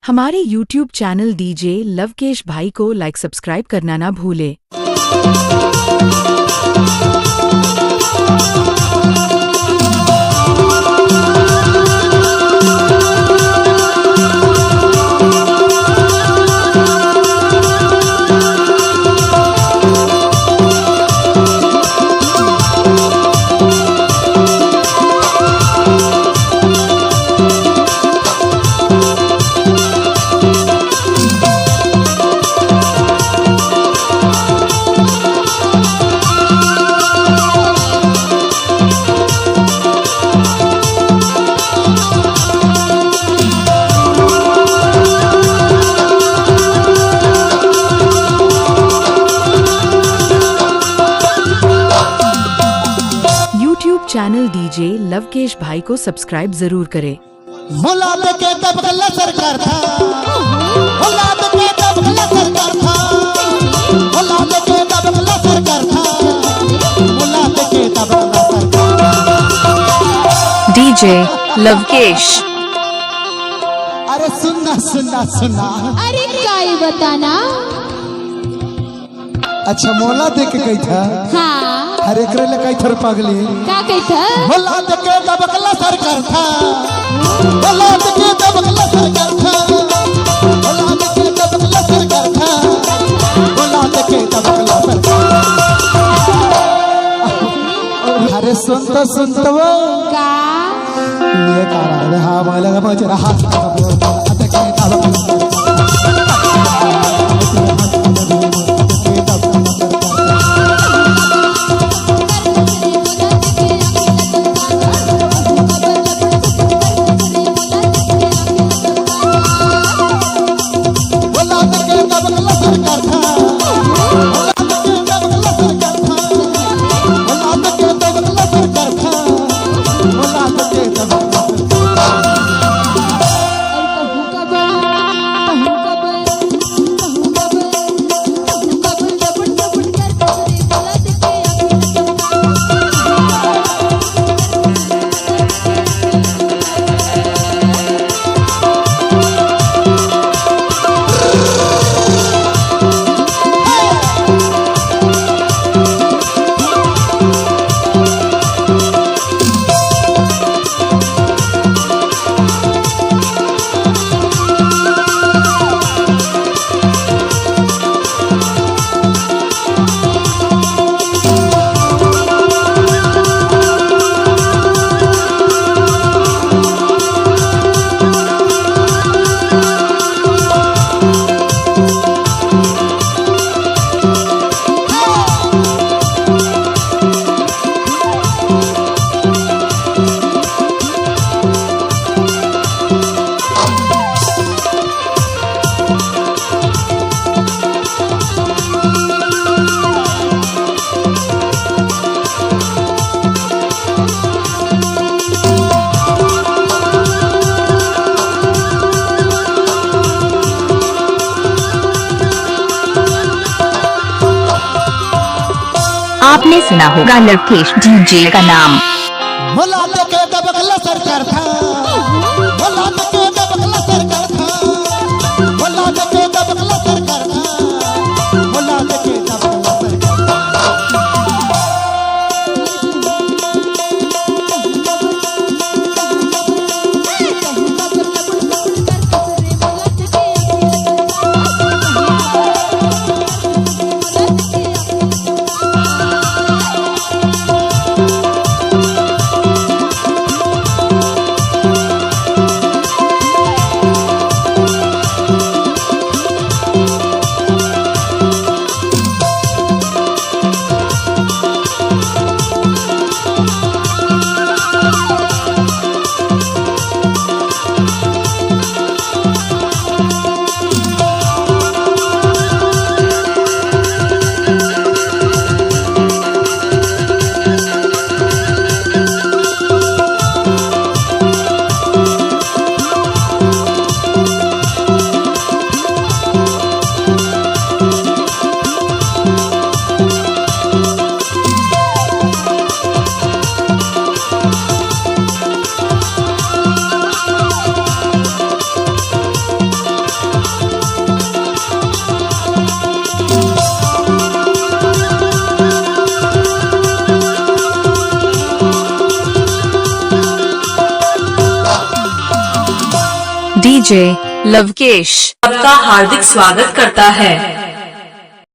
हमारे YouTube channel DJ Lavkesh भाई को लाइक सब्सक्राइब करना ना भूले। YouTube चैनल डीजे लवकेश भाई को सब्सक्राइब जरूर करें। मुलाद के दबगला सरकार था, मुलाद के दबगला सरकार था, मुलाद के दबगला सरकार था, मुलाद के दबगला सरकार। डीजे लवकेश। अरे सुनना सुनना सुनना, अरे काई बताना। अच्छा मोला देख के गई था। हाँ अरे करे ले कई थर पागली का कही था। मुलाद के दबगला सरकार था, मुलाद के दबगला सरकार था, मुलाद के दबगला सरकार था, मुलाद के दबगला सरकार। अरे सुन तो वो का ये कारण हाँ माला का मच रहा आपने सुना होगा लवकेश डीजे का नाम। मुलाद के दबगला सरकार था, मुलाद के दबगला सरकार था, मुलाद के दबगला सरकार था, मुलाद के दबगला सरकार। डीजे लवकेश आपका हार्दिक स्वागत करता है।